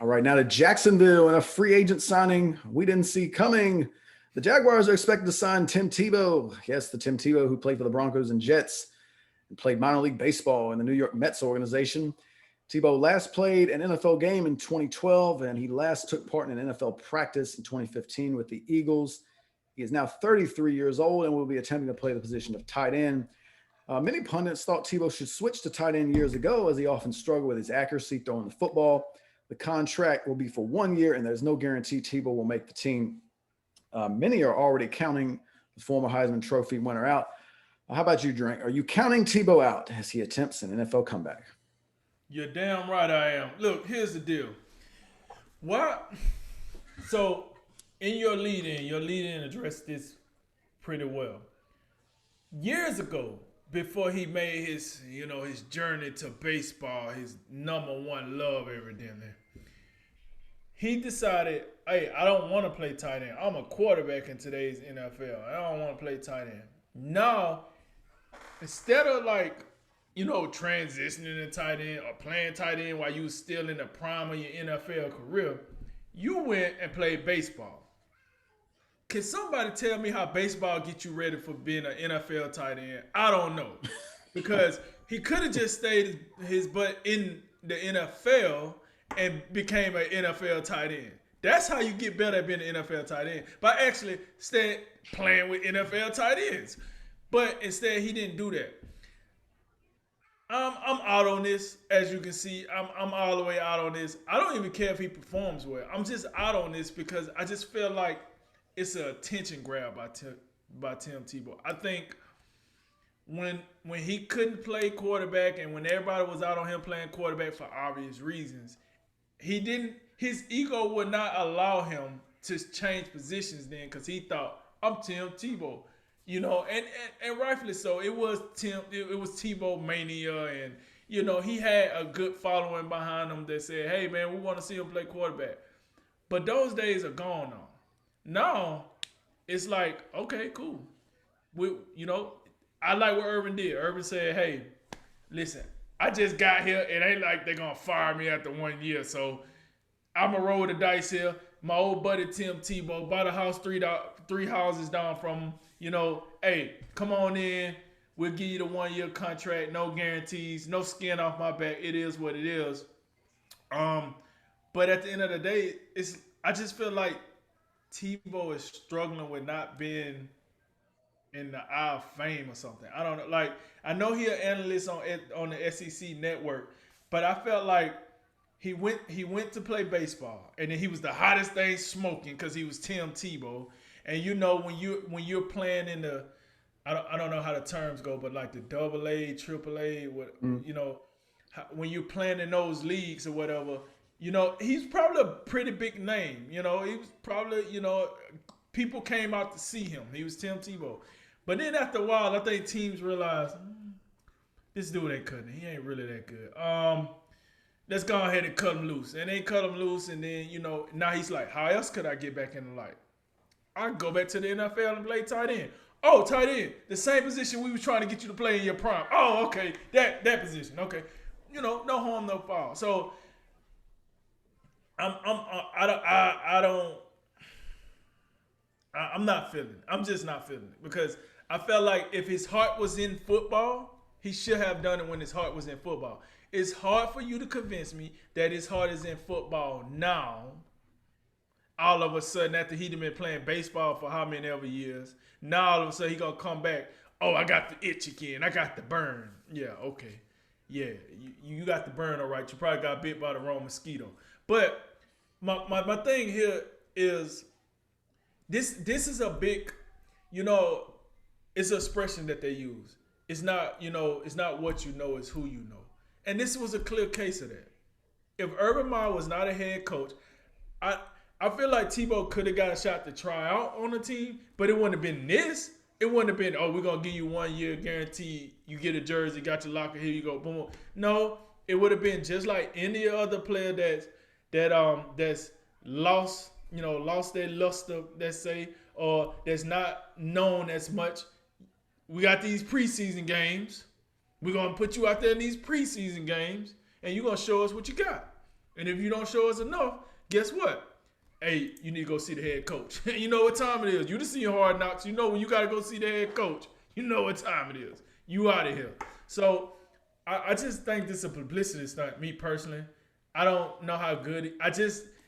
All right, now to Jacksonville and a free agent signing we didn't see coming. The Jaguars are expected to sign Tim Tebow. Yes, the Tim Tebow who played for the Broncos and Jets and played minor league baseball in the New York Mets organization. Tebow last played an NFL game in 2012, and he last took part in an NFL practice in 2015 with the Eagles. He is now 33 years old and will be attempting to play the position of tight end. Many pundits thought Tebow should switch to tight end years ago, as he often struggled with his accuracy throwing the football. The contract will be for 1 year, and there's no guarantee Tebow will make the team. Many are already counting the former Heisman Trophy winner out. How about you, Drink? Are you counting Tebow out as he attempts an NFL comeback? You're damn right I am. Look, here's the deal. What? So, in your lead-in addressed this pretty well. Years ago, before he made his journey to baseball, his number one love every damn day, he decided, hey, I don't want to play tight end. I'm a quarterback in today's NFL. I don't want to play tight end. Now, instead of transitioning to tight end or playing tight end while you was still in the prime of your NFL career, you went and played baseball. Can somebody tell me how baseball gets you ready for being an NFL tight end? I don't know. Because he could have just stayed his butt in the NFL and became an NFL tight end. That's how you get better at being an NFL tight end. By actually playing with NFL tight ends. But instead, he didn't do that. I'm out on this, as you can see. I'm all the way out on this. I don't even care if he performs well. I'm just out on this because I just feel like it's an attention grab by Tim Tebow. I think when he couldn't play quarterback and when everybody was out on him playing quarterback for obvious reasons, his ego would not allow him to change positions then because he thought, I'm Tim Tebow. And rightfully so. It was Tebow mania, and he had a good following behind him that said, "Hey man, we want to see him play quarterback." But those days are gone now. Now it's like, okay, cool. I like what Urban did. Urban said, "Hey, listen, I just got here. It ain't like they're gonna fire me after 1 year, so I'ma roll the dice here." My old buddy Tim Tebow bought a house three houses down from him. Hey, come on in. We'll give you the 1 year contract, no guarantees, no skin off my back. It is what it is. But at the end of the day, I just feel like Tebow is struggling with not being in the eye of fame or something. I don't know. Like, I know he's an analyst on the SEC network, but I felt like he went to play baseball, and then he was the hottest thing smoking because he was Tim Tebow. And when you're playing in the, I don't know how the terms go, but like the double A, triple A, when you're playing in those leagues or whatever, he's probably a pretty big name. He was probably, people came out to see him. He was Tim Tebow. But then after a while, I think teams realized, this dude ain't cutting it. He ain't really that good. Let's go ahead and cut him loose. And they cut him loose, and then, now he's like, how else could I get back in the light? I can go back to the NFL and play tight end. Oh, tight end. The same position we was trying to get you to play in your prime. Oh, okay. That position. Okay. No harm, no foul. So I'm not feeling it. I'm just not feeling it because I felt like if his heart was in football, he should have done it when his heart was in football. It's hard for you to convince me that his heart is in football now. All of a sudden, after he'd been playing baseball for how many ever years, now all of a sudden he gonna come back. Oh, I got the itch again. I got the burn. Yeah, okay. Yeah, you got the burn, all right. You probably got bit by the wrong mosquito. But my thing here is this is a big, it's an expression that they use. It's not, it's not what you know, it's who you know. And this was a clear case of that. If Urban Meyer was not a head coach, I feel like Tebow could have got a shot to try out on the team, but it wouldn't have been this. It wouldn't have been, oh, we're going to give you 1 year guarantee. You get a jersey, got your locker, here you go, boom. No, it would have been just like any other player that's lost their luster, let's say, or that's not known as much. We got these preseason games. We're going to put you out there in these preseason games, and you're going to show us what you got. And if you don't show us enough, guess what? Hey, you need to go see the head coach. You know what time it is. You just see Hard Knocks. You know when you got to go see the head coach. You know what time it is. You out of here. So I just think this is a publicity stunt, me personally. I don't know how good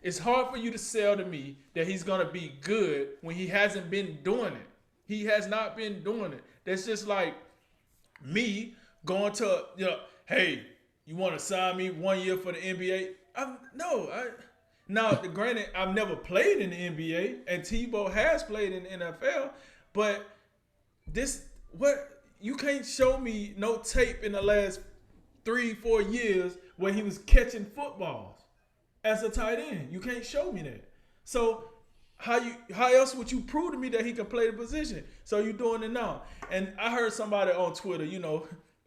it's hard for you to sell to me that he's going to be good when he hasn't been doing it. He has not been doing it. That's just like me going to, hey, you want to sign me 1 year for the NBA? Now, granted, I've never played in the NBA, and Tebow has played in the NFL, but you can't show me no tape in the last 3-4 years where he was catching footballs as a tight end. You can't show me that. So how else would you prove to me that he can play the position? So you're doing it now. And I heard somebody on Twitter,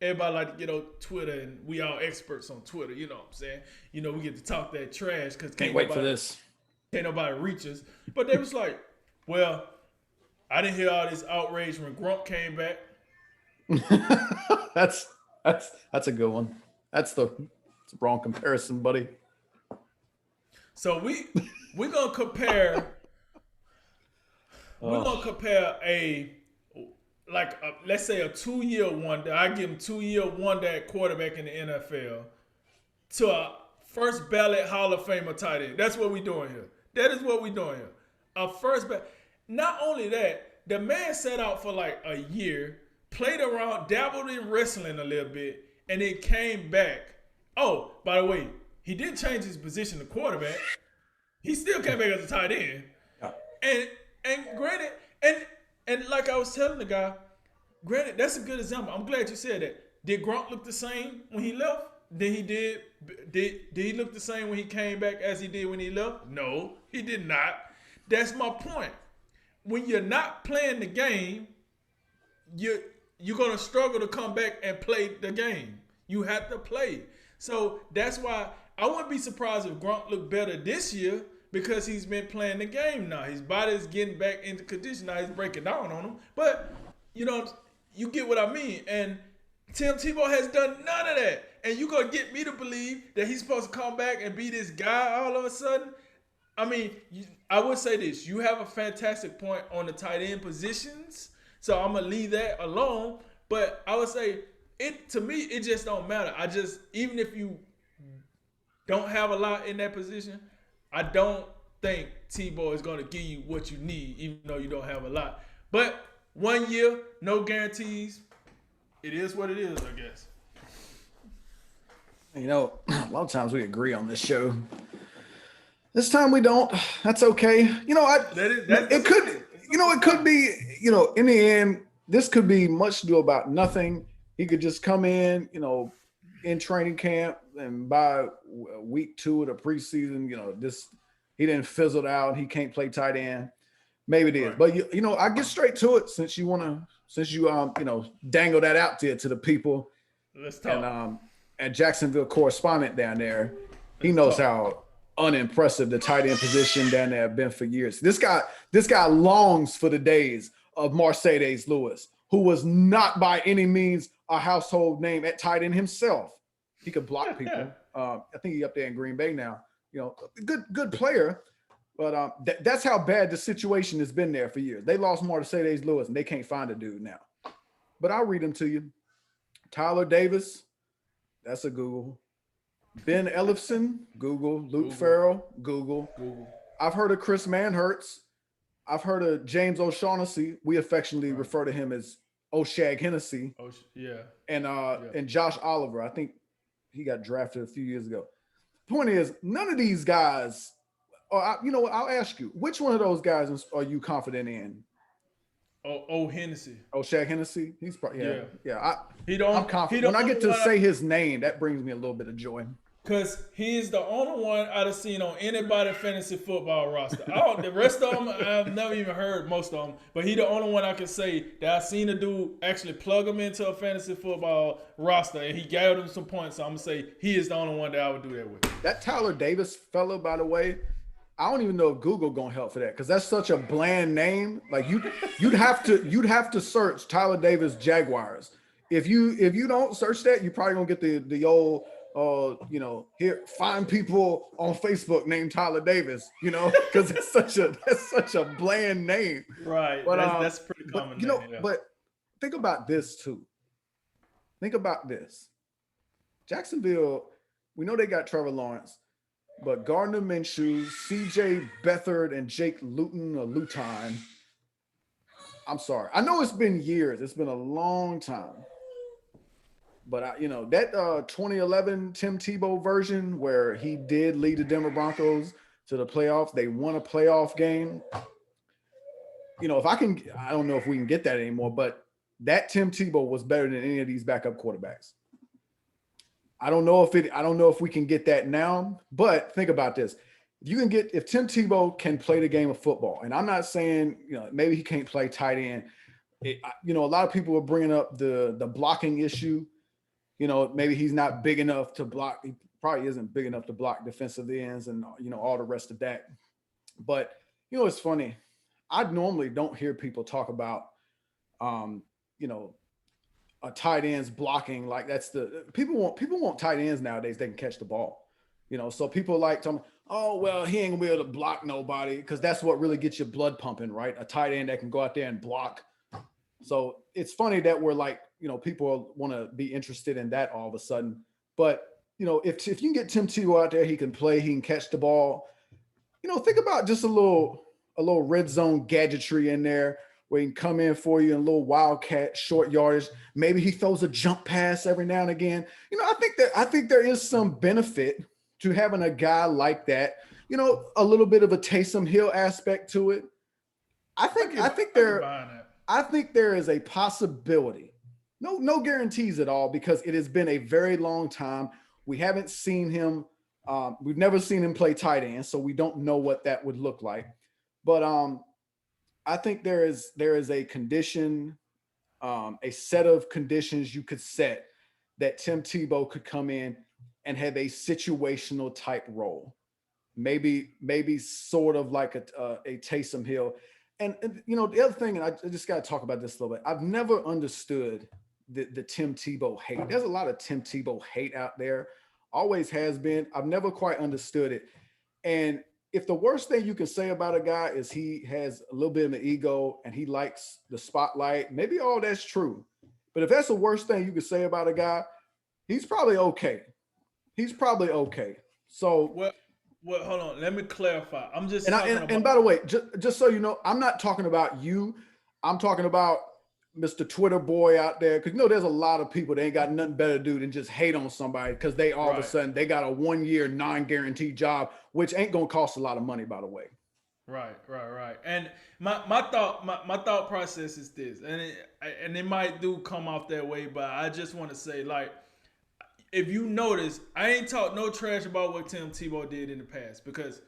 everybody like to get on Twitter, and we all experts on Twitter, you know what I'm saying? We get to talk that trash because can't wait for this. Can't nobody reach us. But they was like, well, I didn't hear all this outrage when Grump came back. That's a good one. It's the wrong comparison, buddy. So we're gonna compare. We're gonna compare let's say a 2-year wonder. I give him 2-year wonder at quarterback in the NFL to a first ballot Hall of Famer tight end. That's what we're doing here. That is what we're doing here. A first ballot. Not only that, the man set out for like a year, played around, dabbled in wrestling a little bit, and then came back. Oh, by the way, he didn't change his position to quarterback. He still came back as a tight end. And granted, and like I was telling the guy, granted, that's a good example. I'm glad you said that. Did Gronk look the same when he left? Did he look the same when he came back as he did when he left? No, he did not. That's my point. When you're not playing the game, you're gonna struggle to come back and play the game. You have to play. So that's why I wouldn't be surprised if Gronk looked better this year because he's been playing the game now. His body is getting back into condition. Now he's breaking down on him. But, you get what I mean. And Tim Tebow has done none of that. And you going to get me to believe that he's supposed to come back and be this guy all of a sudden? I mean, I would say this. You have a fantastic point on the tight end positions. So I'm going to leave that alone. But I would say, to me, it just don't matter. Even if you don't have a lot in that position, I don't think Tebow is going to give you what you need, even though you don't have a lot. But 1 year, no guarantees. It is what it is, I guess. A lot of times we agree on this show. This time we don't. That's okay. It could be, in the end, this could be much ado about nothing. He could just come in, in training camp, and by week 2 of the preseason, he didn't fizzle out. He can't play tight end. Maybe it is, right. But I get straight to it since you dangle that out there to the people. Let's talk. And Jacksonville correspondent down there, he knows how unimpressive the tight end position down there have been for years. This guy longs for the days of Mercedes Lewis, who was not by any means a household name at tight end himself. He could block people. I think he's up there in Green Bay now. Good player, but that's how bad the situation has been there for years. They lost Mercedes Lewis, and they can't find a dude now. But I'll read them to you. Tyler Davis, that's a Google. Ben Ellefson, Google. Luke Farrell, Google. I've heard of Chris Manhertz. I've heard of James O'Shaughnessy. We affectionately refer to him as O'Shag Hennessy. And Josh Oliver. I think he got drafted a few years ago. Point is, none of these guys, I'll ask you, which one of those guys are you confident in? Hennessy. O'Shag Hennessy? He's probably, yeah. I'm confident. When I get to say his name, that brings me a little bit of joy. Because he's the only one I've seen on anybody fantasy football roster. The rest of them, I've never even heard most of them. But he's the only one I can say that I've seen a dude actually plug him into a fantasy football roster, and he gave him some points. So I'm going to say he is the only one that I would do that with. That Tyler Davis fellow, by the way, I don't even know if Google going to help for that because that's such a bland name. Like you'd have to search Tyler Davis Jaguars. If you don't search that, you're probably going to get the old here, find people on Facebook named Tyler Davis, because that's such a bland name. Right. But That's a pretty common name. Yeah. but think about this too. Think about this. Jacksonville, we know they got Trevor Lawrence, but Gardner Minshew, C.J. Beathard, and Jake Luton or Luton. I'm sorry. I know it's been years. It's been a long time. But that 2011 Tim Tebow version where he did lead the Denver Broncos to the playoffs, they won a playoff game. I don't know if we can get that anymore, but that Tim Tebow was better than any of these backup quarterbacks. I don't know if we can get that now, but think about this. If Tim Tebow can play the game of football, and I'm not saying, maybe he can't play tight end. A lot of people are bringing up the blocking issue. Maybe he's not big enough to block. He probably isn't big enough to block defensive ends and, all the rest of that. But, it's funny. I normally don't hear people talk about, a tight end's blocking. Like people want tight ends nowadays. They can catch the ball, so people like to, oh, well, he ain't gonna be able to block nobody, because that's what really gets your blood pumping, right? A tight end that can go out there and block. So it's funny that we're like, people want to be interested in that all of a sudden. But, if you can get Tim Tebow out there, he can play, he can catch the ball. Think about just a little red zone gadgetry in there where he can come in for you in a little wildcat short yardage. Maybe he throws a jump pass every now and again. I think there is some benefit to having a guy like that. A little bit of a Taysom Hill aspect to it. I think there is a possibility. No guarantees at all, because it has been a very long time. We haven't seen him. We've never seen him play tight end, so we don't know what that would look like. But I think there is a condition, a set of conditions you could set that Tim Tebow could come in and have a situational type role. Maybe sort of like a Taysom Hill. And the other thing, and I just got to talk about this a little bit. I've never understood the Tim Tebow hate. There's a lot of Tim Tebow hate out there. Always has been. I've never quite understood it. And if the worst thing you can say about a guy is he has a little bit of an ego and he likes the spotlight, maybe all that's true. But if that's the worst thing you can say about a guy, he's probably okay. So well, hold on. Let me clarify. I'm just and by the way, just so you know, I'm not talking about you. I'm talking about Mr. Twitter boy out there, because there's a lot of people that ain't got nothing better to do than just hate on somebody because they all of a sudden they got a 1-year non-guaranteed job, which ain't gonna cost a lot of money, by the way. Right. And my thought process is this, and it might do come off that way, but I just want to say, like, if you notice, I ain't talked no trash about what Tim Tebow did in the past, because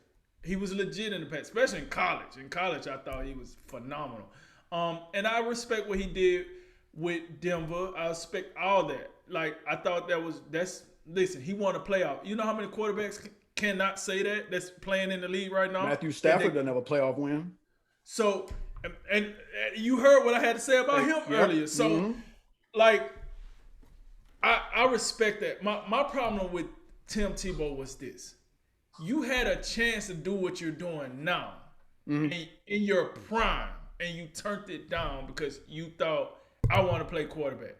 he was legit in the past, especially in college. In college, I thought he was phenomenal. And I respect what he did with Denver. I respect all that. Like, I thought listen, he won a playoff. You know how many quarterbacks cannot say that's playing in the league right now? Matthew Stafford doesn't have a playoff win. So, and you heard what I had to say about him earlier. So, like, I respect that. My problem with Tim Tebow was this. You had a chance to do what you're doing now in your prime, and you turned it down because you thought, I want to play quarterback.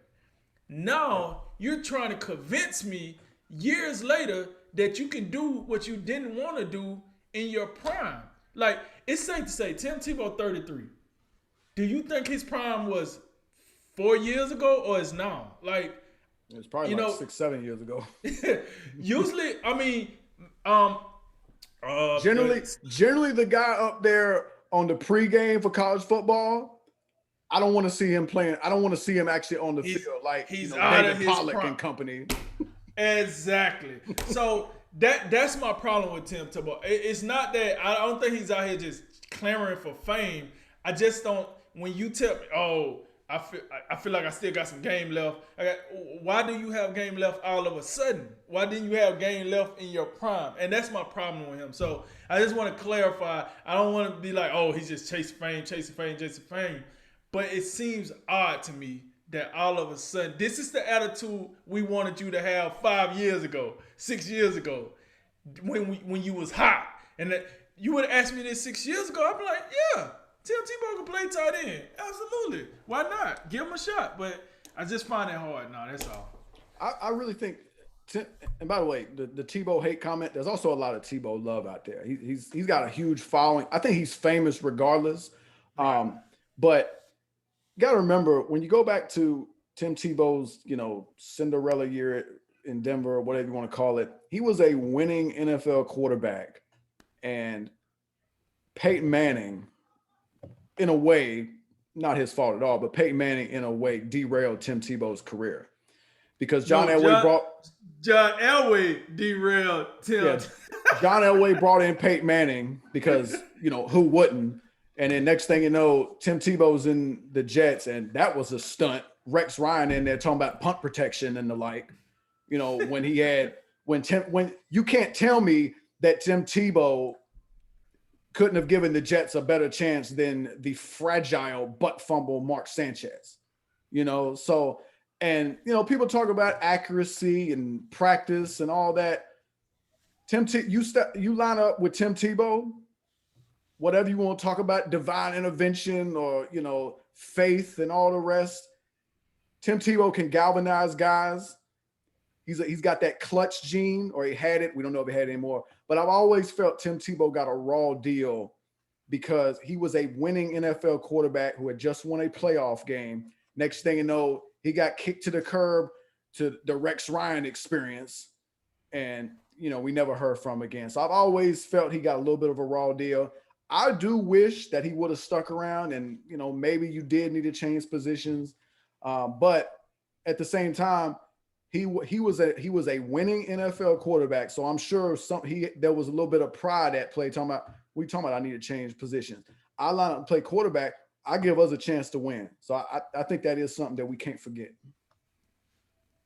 Now, you're trying to convince me years later that you can do what you didn't want to do in your prime. Like, it's safe to say, Tim Tebow, 33. Do you think his prime was 4 years ago or is now? Like, it's probably 6-7 years ago. Usually, I mean, generally the guy up there on the pregame for college football, I don't want to see him playing. I don't want to see him actually on the field like he's out David of his Pollock prime. and company. Exactly. So that's my problem with Tim Tebow. It's not that I don't think he's out here just clamoring for fame. I just don't. When you tell me, oh, I feel like I still got some game left. Why do you have game left all of a sudden? Why didn't you have game left in your prime? And that's my problem with him. So I just want to clarify. I don't want to be like, oh, he's just chasing fame. But it seems odd to me that all of a sudden, this is the attitude we wanted you to have 5 years ago, 6 years ago, when you was hot. And that, you would have asked me this 6 years ago, I'd be like, yeah, Tim Tebow can play tight end. Absolutely. Why not? Give him a shot. But I just find it hard. No, that's all. I really think, and by the way, the Tebow hate comment, there's also a lot of Tebow love out there. He's got a huge following. I think he's famous regardless. Right. But you got to remember, when you go back to Tim Tebow's, Cinderella year in Denver, or whatever you want to call it, he was a winning NFL quarterback. And Peyton Manning, in a way, not his fault at all, but Peyton Manning, in a way, derailed Tim Tebow's career. Because John Elway derailed Tim. Yeah, John Elway brought in Peyton Manning because, who wouldn't? And then next thing you know, Tim Tebow's in the Jets, and that was a stunt. Rex Ryan in there talking about punt protection and the like. When you can't tell me that Tim Tebow couldn't have given the Jets a better chance than the fragile butt fumble Mark Sanchez. So. And, people talk about accuracy and practice and all that. You line up with Tim Tebow, whatever you want to talk about, divine intervention or, faith and all the rest. Tim Tebow can galvanize guys. He's got that clutch gene, or he had it. We don't know if he had it anymore. But I've always felt Tim Tebow got a raw deal because he was a winning NFL quarterback who had just won a playoff game. Next thing you know, he got kicked to the curb to the Rex Ryan experience. And, we never heard from him again. So I've always felt he got a little bit of a raw deal. I do wish that he would have stuck around and, maybe you did need to change positions. But at the same time, he was a winning NFL quarterback. So I'm sure there was a little bit of pride at play talking about I need to change positions. I line up and play quarterback. I give us a chance to win. So I think that is something that we can't forget.